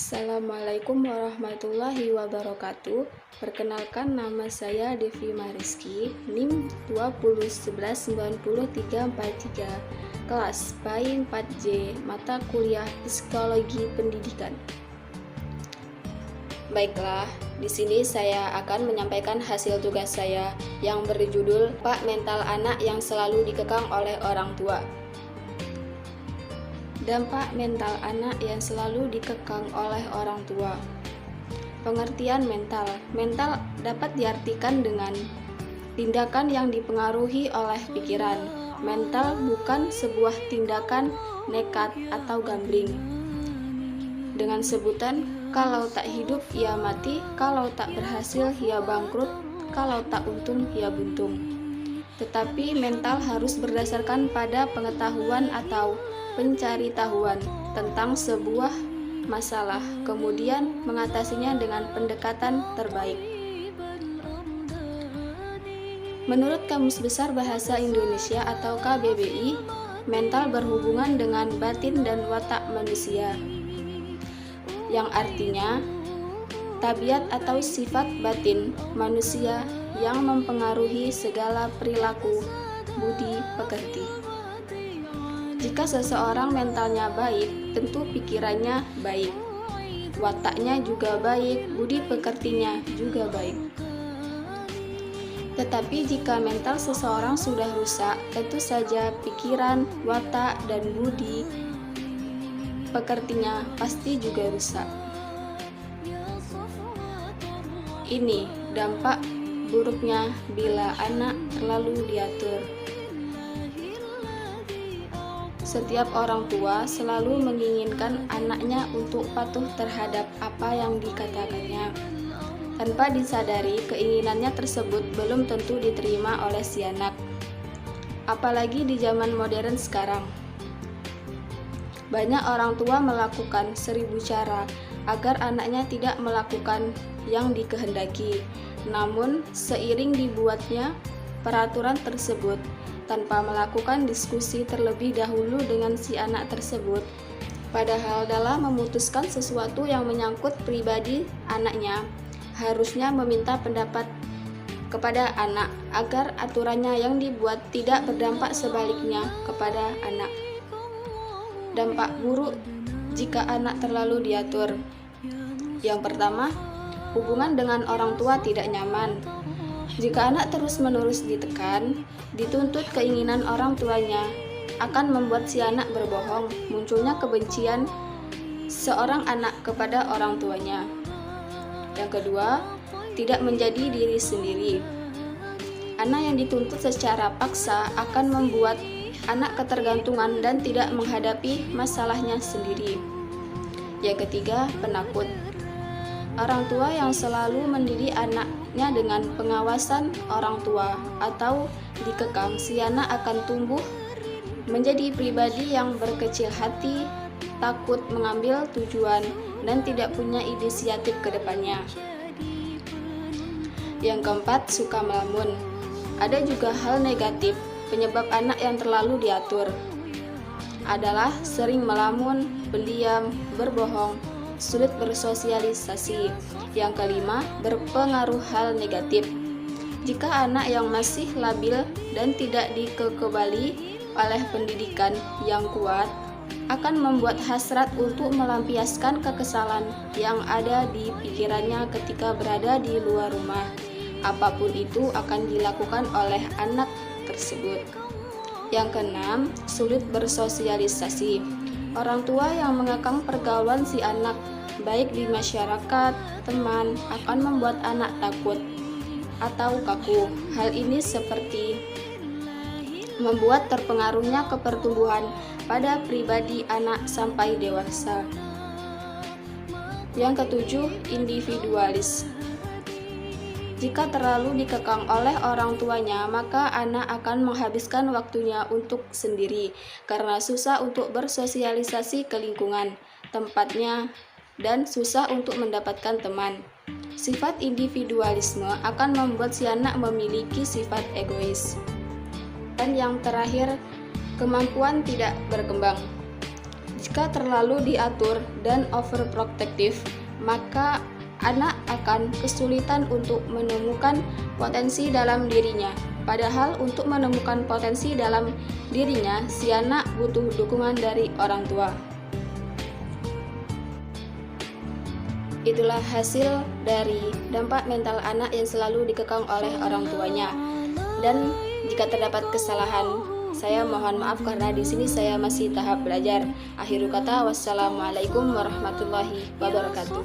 Assalamualaikum warahmatullahi wabarakatuh. Perkenalkan, nama saya Devi Mariski, NIM 20119343, kelas PAI 4J, mata kuliah Psikologi Pendidikan. Baiklah, di sini saya akan menyampaikan hasil tugas saya yang berjudul Pak Mental Anak yang Selalu Dikekang oleh Orang Tua. Dampak mental anak yang selalu dikekang oleh orang tua. Pengertian mental. Mental dapat diartikan dengan tindakan yang dipengaruhi oleh pikiran. Mental bukan sebuah tindakan nekat atau gambling. Dengan sebutan, kalau tak hidup ia mati, kalau tak berhasil ia bangkrut, kalau tak untung ia buntung. Tetapi mental harus berdasarkan pada pengetahuan atau pencaritahuan tentang sebuah masalah, kemudian mengatasinya dengan pendekatan terbaik. Menurut Kamus Besar Bahasa Indonesia atau KBBI, mental berhubungan dengan batin dan watak manusia, yang artinya tabiat atau sifat batin manusia yang mempengaruhi segala perilaku, budi pekerti. Jika seseorang mentalnya baik, tentu pikirannya baik, wataknya juga baik, budi pekertinya juga baik. Tetapi jika mental seseorang sudah rusak, tentu saja pikiran, watak, dan budi pekertinya pasti juga rusak. Ini dampak buruknya bila anak terlalu diatur. Setiap orang tua selalu menginginkan anaknya untuk patuh terhadap apa yang dikatakannya. Tanpa disadari, keinginannya tersebut belum tentu diterima oleh si anak. Apalagi di zaman modern sekarang. Banyak orang tua melakukan 1000 cara agar anaknya tidak melakukan yang dikehendaki. Namun, seiring dibuatnya peraturan tersebut, tanpa melakukan diskusi terlebih dahulu dengan si anak tersebut. Padahal dalam memutuskan sesuatu yang menyangkut pribadi anaknya, harusnya meminta pendapat kepada anak agar aturannya yang dibuat tidak berdampak sebaliknya kepada anak. Dampak buruk jika anak terlalu diatur. Yang pertama, hubungan dengan orang tua tidak nyaman. Jika anak terus-menerus ditekan, dituntut keinginan orang tuanya, akan membuat si anak berbohong, munculnya kebencian seorang anak kepada orang tuanya. Yang kedua, tidak menjadi diri sendiri. Anak yang dituntut secara paksa akan membuat anak ketergantungan dan tidak menghadapi masalahnya sendiri. Yang ketiga, penakut. Orang tua yang selalu mendidik anaknya dengan pengawasan orang tua atau dikekang, si anak akan tumbuh menjadi pribadi yang berkecil hati, takut mengambil tujuan, dan tidak punya inisiatif ke depannya. Yang keempat, suka melamun. Ada juga hal negatif penyebab anak yang terlalu diatur adalah sering melamun, pendiam, berbohong, sulit bersosialisasi. Yang kelima, berpengaruh hal negatif. Jika anak yang masih labil dan tidak dikekebali oleh pendidikan yang kuat, akan membuat hasrat untuk melampiaskan kekesalan yang ada di pikirannya ketika berada di luar rumah. Apapun itu akan dilakukan oleh anak tersebut. Yang keenam, sulit bersosialisasi. Orang tua yang mengekang pergaulan si anak, baik di masyarakat, teman, akan membuat anak takut atau kaku. Hal ini seperti membuat terpengaruhnya ke pertumbuhan pada pribadi anak sampai dewasa. Yang ketujuh, individualis. Jika terlalu dikekang oleh orang tuanya, maka anak akan menghabiskan waktunya untuk sendiri karena susah untuk bersosialisasi ke lingkungan, tempatnya, dan susah untuk mendapatkan teman. Sifat individualisme akan membuat si anak memiliki sifat egois. Dan yang terakhir, kemampuan tidak berkembang. Jika terlalu diatur dan overprotective, maka anak akan kesulitan untuk menemukan potensi dalam dirinya. Padahal untuk menemukan potensi dalam dirinya, si anak butuh dukungan dari orang tua. Itulah hasil dari dampak mental anak yang selalu dikekang oleh orang tuanya. Dan jika terdapat kesalahan, saya mohon maaf karena di sini saya masih tahap belajar. Akhirul kata, wassalamualaikum warahmatullahi wabarakatuh.